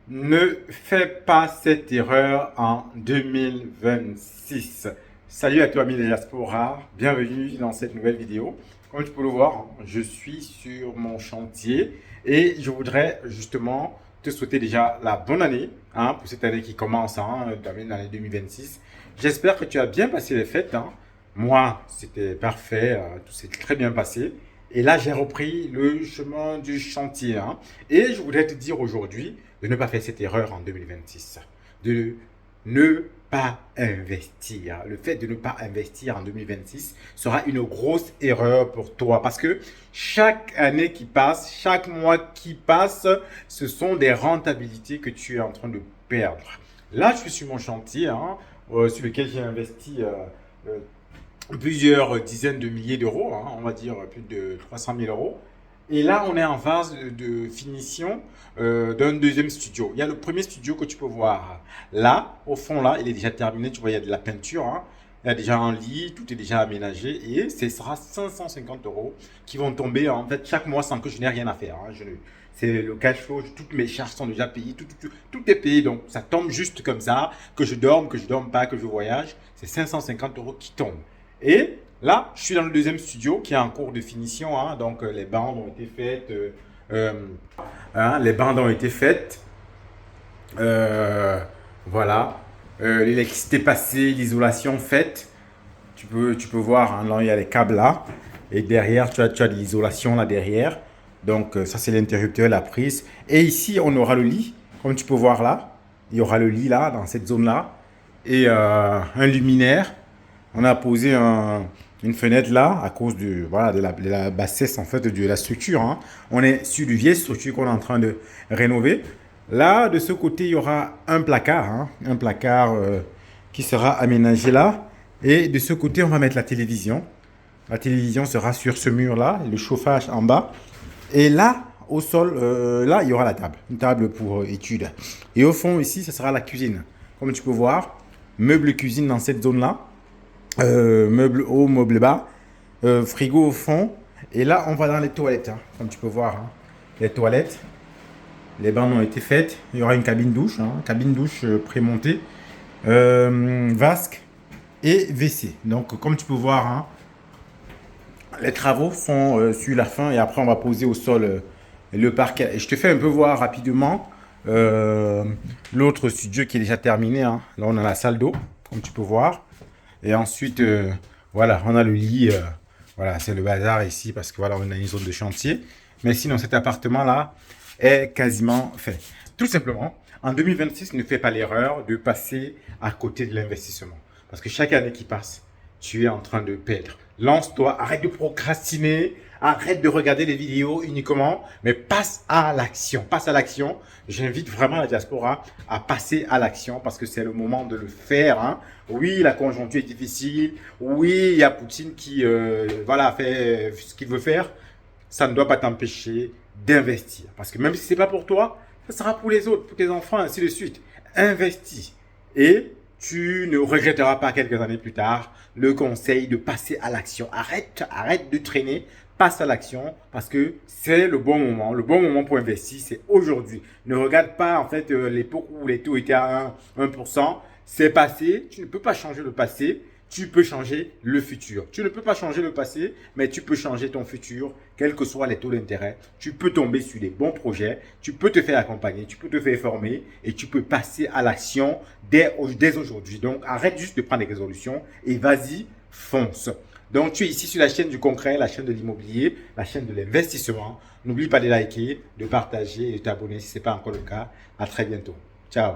Ne fais pas cette erreur en 2026. Salut à toi, ami de la diaspora. Bienvenue dans cette nouvelle vidéo. Comme tu peux le voir, je suis sur mon chantier et je voudrais justement te souhaiter déjà la bonne année pour cette année qui commence, l'année 2026. J'espère que tu as bien passé les fêtes. Moi, c'était parfait, tout s'est très bien passé. Et là, j'ai repris le chemin du chantier. Et je voudrais te dire aujourd'hui de ne pas faire cette erreur en 2026. De ne pas investir. Le fait de ne pas investir en 2026 sera une grosse erreur pour toi. Parce que chaque année qui passe, chaque mois qui passe, ce sont des rentabilités que tu es en train de perdre. Là, je suis sur mon chantier, sur lequel j'ai investi euh, plusieurs dizaines de milliers d'euros, on va dire plus de 300 000 euros. Et là, on est en phase de finition d'un deuxième studio. Il y a le premier studio que tu peux voir là, au fond là, il est déjà terminé. Tu vois, il y a de la peinture, il y a déjà un lit, tout est déjà aménagé et ce sera 550 euros qui vont tomber en fait chaque mois sans que je n'ai rien à faire. C'est le cash flow, toutes mes charges sont déjà payées, tout est payé, donc ça tombe juste comme ça, que je dorme pas, que je voyage, c'est 550 euros qui tombent. Et là, je suis dans le deuxième studio qui est en cours de finition. Donc, les bandes ont été faites. Les bandes ont été faites. Voilà. L'électricité passée, l'isolation faite. Tu peux voir, là, il y a les câbles là. Et derrière, tu as de l'isolation là derrière. Donc, ça, c'est l'interrupteur, la prise. Et ici, on aura le lit. Comme tu peux voir là, il y aura le lit là, dans cette zone-là. Et un luminaire. On a posé une fenêtre là à cause de la bassesse en fait de la structure. On est sur une vieille structure qu'on est en train de rénover. Là, de ce côté, il y aura un placard, un placard qui sera aménagé là. Et de ce côté, on va mettre la télévision. La télévision sera sur ce mur-là, le chauffage en bas. Et là, au sol, là, il y aura la table, une table pour études. Et au fond, ici, ce sera la cuisine. Comme tu peux voir, meuble cuisine dans cette zone-là. Meuble haut, meuble bas, frigo au fond. Et là, on va dans les toilettes, comme tu peux voir. Les toilettes, les bandes ont été faites. Il y aura une cabine douche prémontée, vasque et WC. Donc, comme tu peux voir, les travaux sont sur la fin et après, on va poser au sol le parquet. Et je te fais un peu voir rapidement l'autre studio qui est déjà terminé. Là, on a la salle d'eau, comme tu peux voir. Et ensuite, voilà, on a le lit. Voilà, c'est le bazar ici parce que voilà, on a une zone de chantier. Mais sinon, cet appartement-là est quasiment fait. Tout simplement, en 2026, ne fais pas l'erreur de passer à côté de l'investissement. Parce que chaque année qui passe, tu es en train de perdre. Lance-toi, arrête de procrastiner, arrête de regarder les vidéos uniquement, mais passe à l'action. Passe à l'action. J'invite vraiment la diaspora à passer à l'action parce que c'est le moment de le faire. Oui, la conjoncture est difficile. Oui, il y a Poutine qui fait ce qu'il veut faire. Ça ne doit pas t'empêcher d'investir. Parce que même si ce n'est pas pour toi, ça sera pour les autres, pour tes enfants, ainsi de suite. Investis. Et tu ne regretteras pas quelques années plus tard le conseil de passer à l'action. Arrête de traîner, passe à l'action parce que c'est le bon moment. Le bon moment pour investir, c'est aujourd'hui. Ne regarde pas en fait l'époque où les taux étaient à 1%. C'est passé, tu ne peux pas changer le passé. Tu peux changer le futur. Tu ne peux pas changer le passé, mais tu peux changer ton futur, quels que soient les taux d'intérêt. Tu peux tomber sur des bons projets, tu peux te faire accompagner, tu peux te faire former et tu peux passer à l'action dès aujourd'hui. Donc, arrête juste de prendre des résolutions et vas-y, fonce. Donc, tu es ici sur la chaîne du concret, la chaîne de l'immobilier, la chaîne de l'investissement. N'oublie pas de liker, de partager et de t'abonner si ce n'est pas encore le cas. À très bientôt. Ciao.